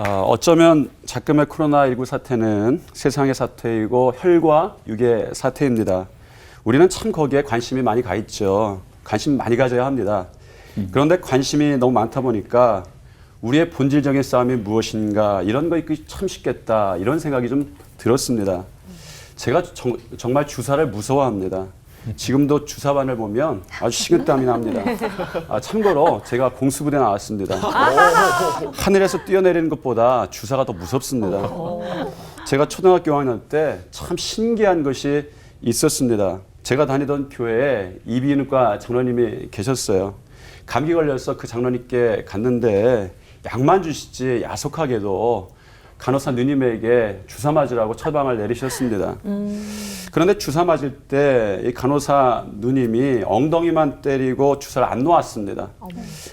어쩌면 작금의 코로나19 사태는 세상의 사태이고 혈과 육의 사태입니다. 우리는 참 거기에 관심이 많이 가 있죠. 관심 많이 가져야 합니다. 그런데 관심이 너무 많다 보니까 우리의 본질적인 싸움이 무엇인가 이런 거 있기 참 쉽겠다 이런 생각이 좀 들었습니다. 제가 정말 주사를 무서워합니다. 지금도 주사반을 보면 아주 식은땀이 납니다. 참고로 제가 공수부대 나왔습니다. 하늘에서 뛰어내리는 것보다 주사가 더 무섭습니다. 제가 초등학교 5학년 때 참 신기한 것이 있었습니다. 제가 다니던 교회에 이비인후과 장로님이 계셨어요. 감기 걸려서 그 장로님께 갔는데 약만 주시지 야속하게도 간호사 누님에게 주사 맞으라고 처방을 내리셨습니다. 그런데 주사 맞을 때 이 간호사 누님이 엉덩이만 때리고 주사를 안 놓았습니다.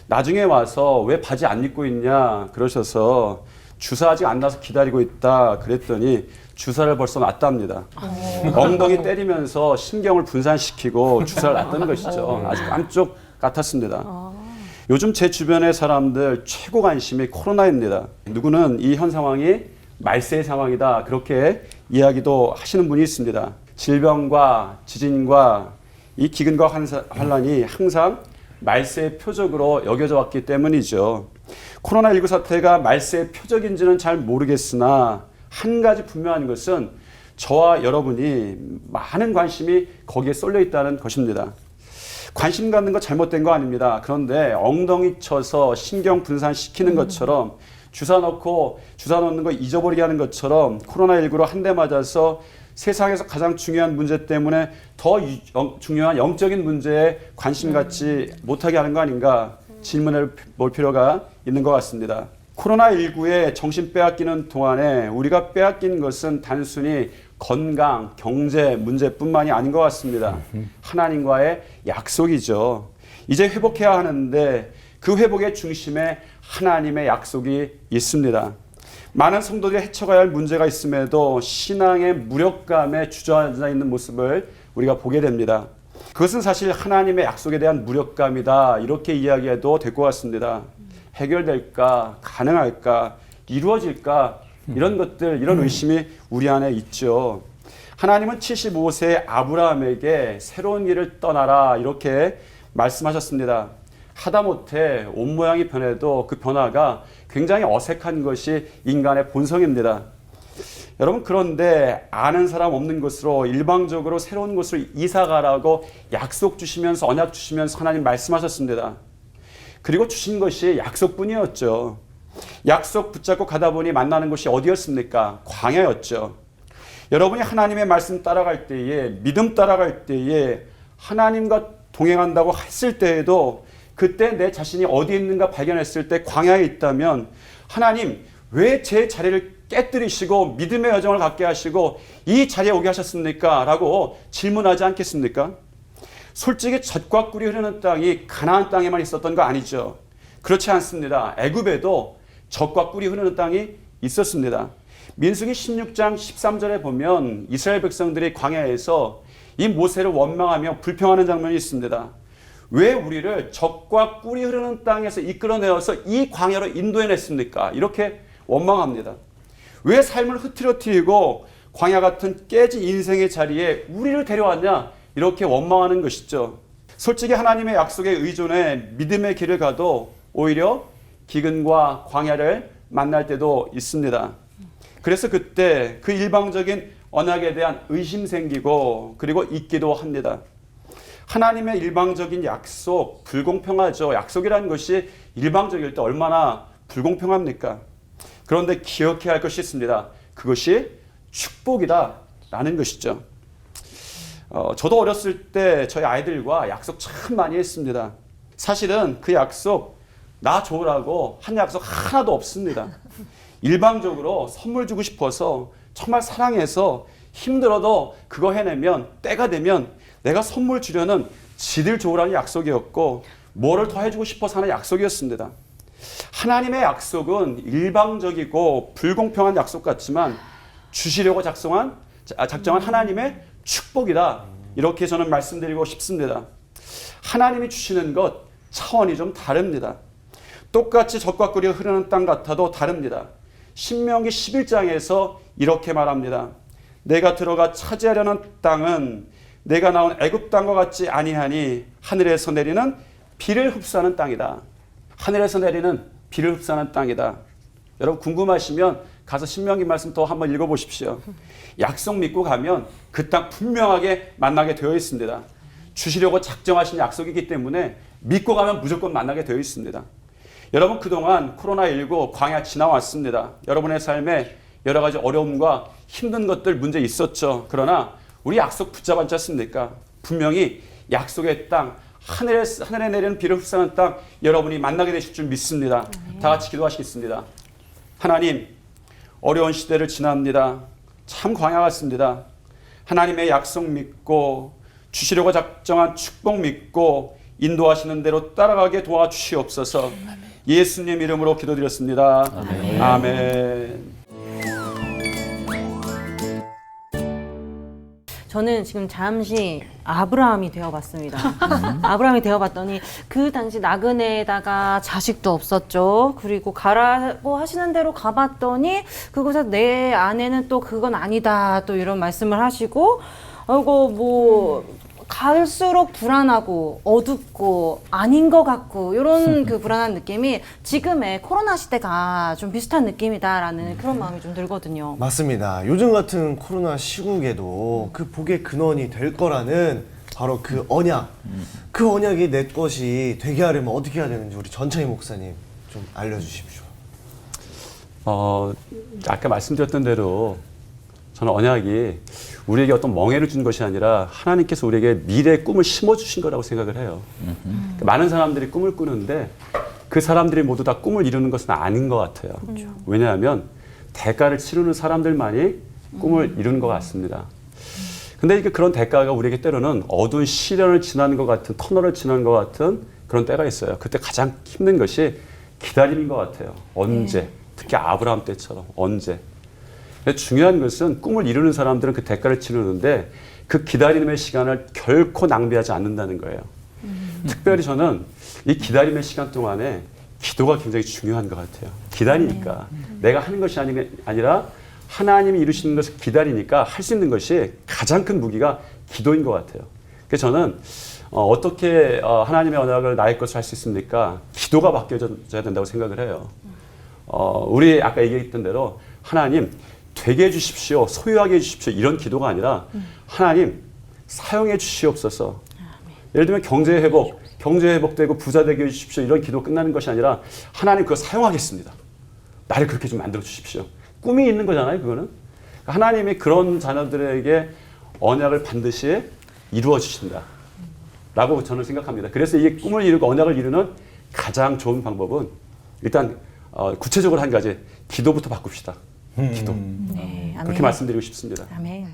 나중에 와서 왜 바지 안 입고 있냐 그러셔서 주사 아직 안 나서 기다리고 있다 그랬더니 주사를 벌써 놨답니다. 엉덩이 때리면서 신경을 분산시키고 주사를 놨다는 것이죠. 아주 깜짝 같았습니다. 요즘 제 주변의 사람들 최고 관심이 코로나입니다. 누구는 이 현 상황이 말세의 상황이다 그렇게 이야기도 하시는 분이 있습니다. 질병과 지진과 이 기근과 환란이 항상 말세의 표적으로 여겨져 왔기 때문이죠. 코로나19 사태가 말세의 표적인지는 잘 모르겠으나 한 가지 분명한 것은 저와 여러분이 많은 관심이 거기에 쏠려 있다는 것입니다. 관심 갖는 거 잘못된 거 아닙니다. 그런데 엉덩이 쳐서 신경 분산시키는 것처럼 주사 놓는 거 잊어버리게 하는 것처럼 코로나19로 한 대 맞아서 세상에서 가장 중요한 문제 때문에 더 중요한 영적인 문제에 관심 갖지 못하게 하는 거 아닌가 질문해 볼 필요가 있는 것 같습니다. 코로나19에 정신 빼앗기는 동안에 우리가 빼앗긴 것은 단순히 건강, 경제 문제뿐만이 아닌 것 같습니다. 하나님과의 약속이죠. 이제 회복해야 하는데 그 회복의 중심에 하나님의 약속이 있습니다. 많은 성도들이 헤쳐가야 할 문제가 있음에도 신앙의 무력감에 주저앉아 있는 모습을 우리가 보게 됩니다. 그것은 사실 하나님의 약속에 대한 무력감이다 이렇게 이야기해도 될 것 같습니다. 해결될까? 가능할까? 이루어질까? 이런 것들, 이런 의심이 우리 안에 있죠. 하나님은 75세 아브라함에게 새로운 길을 떠나라 이렇게 말씀하셨습니다. 하다못해 옷 모양이 변해도 그 변화가 굉장히 어색한 것이 인간의 본성입니다. 여러분 그런데 아는 사람 없는 곳으로 일방적으로 새로운 곳으로 이사가라고 약속 주시면서 언약 주시면서 하나님 말씀하셨습니다. 그리고 주신 것이 약속뿐이었죠. 약속 붙잡고 가다 보니 만나는 곳이 어디였습니까? 광야였죠. 여러분이 하나님의 말씀 따라갈 때에 믿음 따라갈 때에 하나님과 동행한다고 했을 때에도 그때 내 자신이 어디 있는가 발견했을 때 광야에 있다면 하나님 왜 제 자리를 깨뜨리시고 믿음의 여정을 갖게 하시고 이 자리에 오게 하셨습니까? 라고 질문하지 않겠습니까? 솔직히 젖과 꿀이 흐르는 땅이 가나안 땅에만 있었던 거 아니죠. 그렇지 않습니다. 애굽에도 젖과 꿀이 흐르는 땅이 있었습니다. 민수기 16장 13절에 보면 이스라엘 백성들이 광야에서 이 모세를 원망하며 불평하는 장면이 있습니다. 왜 우리를 젖과 꿀이 흐르는 땅에서 이끌어내어서 이 광야로 인도해냈습니까? 이렇게 원망합니다. 왜 삶을 흐트러뜨리고 광야 같은 깨진 인생의 자리에 우리를 데려왔냐? 이렇게 원망하는 것이죠. 솔직히 하나님의 약속에 의존해 믿음의 길을 가도 오히려 기근과 광야를 만날 때도 있습니다. 그래서 그때 그 일방적인 언약에 대한 의심 생기고 그리고 잊기도 합니다. 하나님의 일방적인 약속 불공평하죠. 약속이라는 것이 일방적일 때 얼마나 불공평합니까? 그런데 기억해야 할 것이 있습니다. 그것이 축복이다라는 것이죠. 저도 어렸을 때 저희 아이들과 약속 참 많이 했습니다. 사실은 그 약속 나 좋으라고 한 약속 하나도 없습니다. 일방적으로 선물 주고 싶어서 정말 사랑해서 힘들어도 그거 해내면 때가 되면 내가 선물 주려는 지들 좋으라는 약속이었고 뭐를 더 해주고 싶어서 하는 약속이었습니다. 하나님의 약속은 일방적이고 불공평한 약속 같지만 주시려고 작정한 하나님의 축복이다. 이렇게 저는 말씀드리고 싶습니다. 하나님이 주시는 것 차원이 좀 다릅니다. 똑같이 젖과 꿀이 흐르는 땅 같아도 다릅니다. 신명기 11장에서 이렇게 말합니다. 내가 들어가 차지하려는 땅은 내가 나온 애굽 땅과 같지 아니하니 하늘에서 내리는 비를 흡수하는 땅이다. 하늘에서 내리는 비를 흡수하는 땅이다. 여러분 궁금하시면 가서 신명기 말씀 또 한번 읽어보십시오. 약속 믿고 가면 그 땅 분명하게 만나게 되어 있습니다. 주시려고 작정하신 약속이기 때문에 믿고 가면 무조건 만나게 되어 있습니다. 여러분 그동안 코로나19 광야 지나왔습니다. 여러분의 삶에 여러 가지 어려움과 힘든 것들 문제 있었죠. 그러나 우리 약속 붙잡았지 않습니까? 분명히 약속의 땅, 하늘에 내리는 비를 흡수하는 땅 여러분이 만나게 되실 줄 믿습니다. 다 같이 기도하시겠습니다. 하나님, 어려운 시대를 지납니다. 참 광야 같습니다. 하나님의 약속 믿고 주시려고 작정한 축복 믿고 인도하시는 대로 따라가게 도와주시옵소서. 예수님 이름으로 기도드렸습니다. 아멘. 아멘. 저는 지금 잠시 아브라함이 되어봤습니다. 아브라함이 되어봤더니 그 당시 나그네에다가 자식도 없었죠. 그리고 가라고 하시는 대로 가봤더니 그곳에 내 아내는 또 그건 아니다 또 이런 말씀을 하시고 갈수록 불안하고 어둡고 아닌 것 같고 이런 그 불안한 느낌이 지금의 코로나 시대가 좀 비슷한 느낌이다라는 그런 마음이 좀 들거든요. 맞습니다. 요즘 같은 코로나 시국에도 그 복의 근원이 될 거라는 바로 그 언약, 그 언약이 내 것이 되게 하려면 어떻게 해야 되는지 우리 전창희 목사님 좀 알려주십시오. 아까 말씀드렸던 대로 저는 언약이 우리에게 어떤 멍해를 준 것이 아니라 하나님께서 우리에게 미래의 꿈을 심어주신 거라고 생각을 해요. 그러니까 많은 사람들이 꿈을 꾸는데 그 사람들이 모두 다 꿈을 이루는 것은 아닌 것 같아요. 왜냐하면 대가를 치르는 사람들만이 꿈을 이루는 것 같습니다. 근데 그런 대가가 우리에게 때로는 어두운 시련을 지나는 것 같은 터널을 지나는 것 같은 그런 때가 있어요. 그때 가장 힘든 것이 기다림인 것 같아요. 언제? 특히 아브라함 때처럼 언제? 중요한 것은 꿈을 이루는 사람들은 그 대가를 치르는데 그 기다림의 시간을 결코 낭비하지 않는다는 거예요. 특별히 저는 이 기다림의 시간 동안에 기도가 굉장히 중요한 것 같아요. 기다리니까 내가 하는 것이 아니라 하나님이 이루시는 것을 기다리니까 할 수 있는 것이 가장 큰 무기가 기도인 것 같아요. 그래서 저는 어떻게 하나님의 언약을 나의 것을 할 수 있습니까? 기도가 바뀌어져야 된다고 생각을 해요. 우리 아까 얘기했던 대로 하나님 되게 해주십시오, 소유하게 해주십시오 이런 기도가 아니라 하나님 사용해 주시옵소서. 예를 들면 경제 회복되고 부자 되게 해주십시오 이런 기도 끝나는 것이 아니라 하나님 그거 사용하겠습니다. 나를 그렇게 좀 만들어 주십시오. 꿈이 있는 거잖아요. 그거는 하나님이 그런 자녀들에게 언약을 반드시 이루어 주신다 라고 저는 생각합니다. 그래서 이 꿈을 이루고 언약을 이루는 가장 좋은 방법은 일단 구체적으로 한 가지 기도부터 바꿉시다. 기도. 네, 그렇게 말씀드리고 싶습니다. 아멘.